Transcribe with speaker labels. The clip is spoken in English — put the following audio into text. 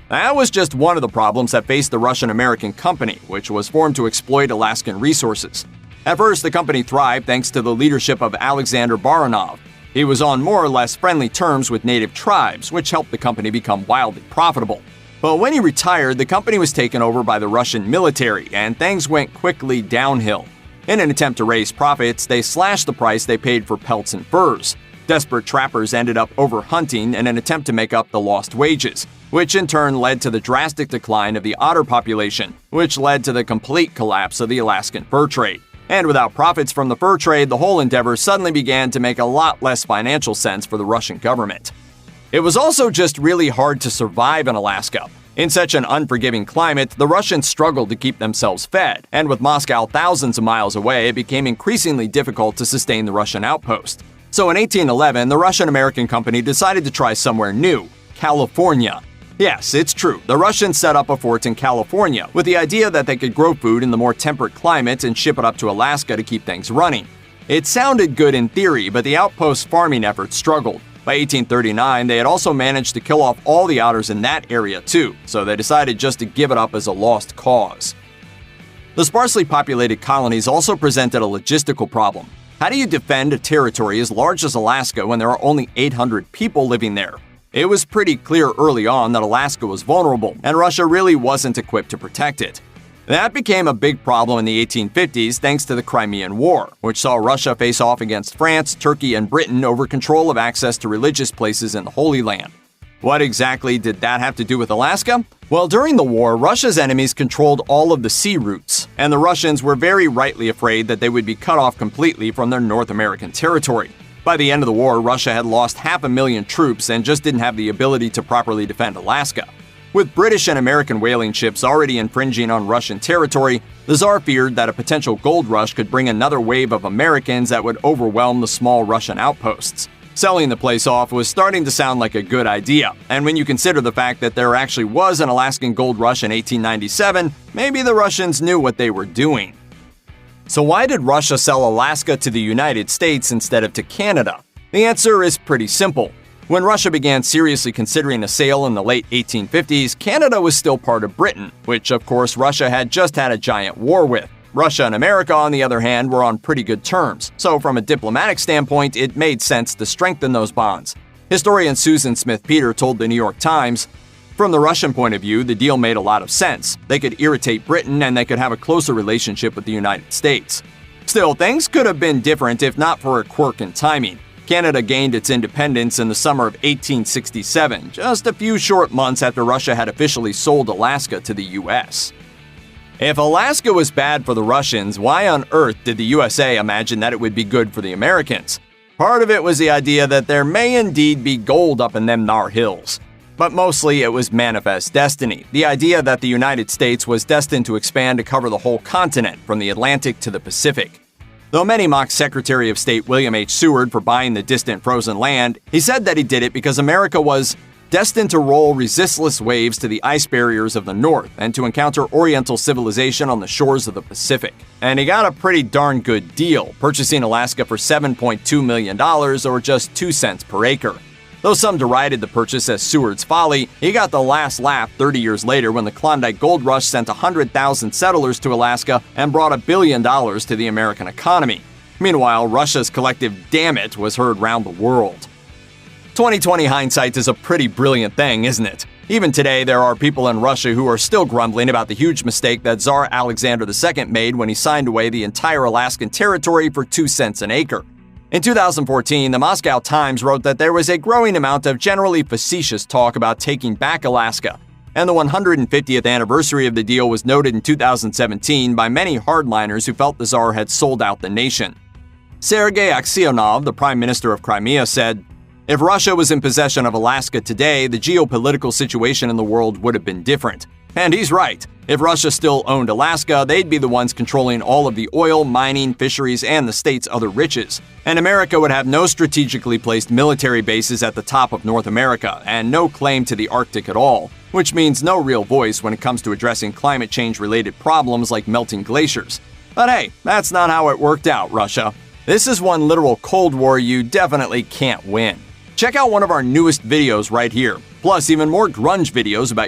Speaker 1: That was just one of the problems that faced the Russian-American company, which was formed to exploit Alaskan resources. At first, the company thrived thanks to the leadership of Alexander Baranov. He was on more or less friendly terms with native tribes, which helped the company become wildly profitable. But when he retired, the company was taken over by the Russian military, and things went quickly downhill. In an attempt to raise profits, they slashed the price they paid for pelts and furs. Desperate trappers ended up overhunting in an attempt to make up the lost wages, which in turn led to the drastic decline of the otter population, which led to the complete collapse of the Alaskan fur trade. And without profits from the fur trade, the whole endeavor suddenly began to make a lot less financial sense for the Russian government. It was also just really hard to survive in Alaska. In such an unforgiving climate, the Russians struggled to keep themselves fed, and with Moscow thousands of miles away, it became increasingly difficult to sustain the Russian outpost. So in 1811, the Russian-American company decided to try somewhere new, California. Yes, it's true, the Russians set up a fort in California with the idea that they could grow food in the more temperate climate and ship it up to Alaska to keep things running. It sounded good in theory, but the outpost's farming efforts struggled. By 1839, they had also managed to kill off all the otters in that area too, so they decided just to give it up as a lost cause. The sparsely populated colonies also presented a logistical problem. How do you defend a territory as large as Alaska when there are only 800 people living there? It was pretty clear early on that Alaska was vulnerable, and Russia really wasn't equipped to protect it. That became a big problem in the 1850s thanks to the Crimean War, which saw Russia face off against France, Turkey, and Britain over control of access to religious places in the Holy Land. What exactly did that have to do with Alaska? Well, during the war, Russia's enemies controlled all of the sea routes, and the Russians were very rightly afraid that they would be cut off completely from their North American territory. By the end of the war, Russia had lost 500,000 troops and just didn't have the ability to properly defend Alaska. With British and American whaling ships already infringing on Russian territory, the Tsar feared that a potential gold rush could bring another wave of Americans that would overwhelm the small Russian outposts. Selling the place off was starting to sound like a good idea, and when you consider the fact that there actually was an Alaskan gold rush in 1897, maybe the Russians knew what they were doing. So why did Russia sell Alaska to the United States instead of to Canada? The answer is pretty simple. When Russia began seriously considering a sale in the late 1850s, Canada was still part of Britain, which of course Russia had just had a giant war with. Russia and America, on the other hand, were on pretty good terms, so from a diplomatic standpoint, it made sense to strengthen those bonds. Historian Susan Smith Peter told the New York Times, "From the Russian point of view, the deal made a lot of sense. They could irritate Britain and they could have a closer relationship with the United States. Still, things could have been different if not for a quirk in timing. Canada gained its independence in the summer of 1867, just a few short months after Russia had officially sold Alaska to the US. If Alaska was bad for the Russians, why on earth did the USA imagine that it would be good for the Americans? Part of it was the idea that there may indeed be gold up in them thar hills. But mostly it was manifest destiny, the idea that the United States was destined to expand to cover the whole continent, from the Atlantic to the Pacific. Though many mocked Secretary of State William H. Seward for buying the distant frozen land, he said that he did it because America was destined to roll resistless waves to the ice barriers of the North and to encounter Oriental civilization on the shores of the Pacific. And he got a pretty darn good deal, purchasing Alaska for $7.2 million, or just 2 cents per acre. Though some derided the purchase as Seward's folly, he got the last laugh 30 years later when the Klondike Gold Rush sent 100,000 settlers to Alaska and brought $1 billion to the American economy. Meanwhile, Russia's collective damn it was heard round the world. 2020 hindsight is a pretty brilliant thing, isn't it? Even today, there are people in Russia who are still grumbling about the huge mistake that Tsar Alexander II made when he signed away the entire Alaskan territory for 2 cents an acre. In 2014, the Moscow Times wrote that there was a growing amount of generally facetious talk about taking back Alaska, and the 150th anniversary of the deal was noted in 2017 by many hardliners who felt the Tsar had sold out the nation. Sergei Aksyonov, the Prime Minister of Crimea, said, "If Russia was in possession of Alaska today, the geopolitical situation in the world would have been different." And he's right. If Russia still owned Alaska, they'd be the ones controlling all of the oil, mining, fisheries, and the state's other riches. And America would have no strategically placed military bases at the top of North America, and no claim to the Arctic at all, which means no real voice when it comes to addressing climate change-related problems like melting glaciers. But hey, that's not how it worked out, Russia. This is one literal Cold War you definitely can't win. Check out one of our newest videos right here, plus even more grunge videos about your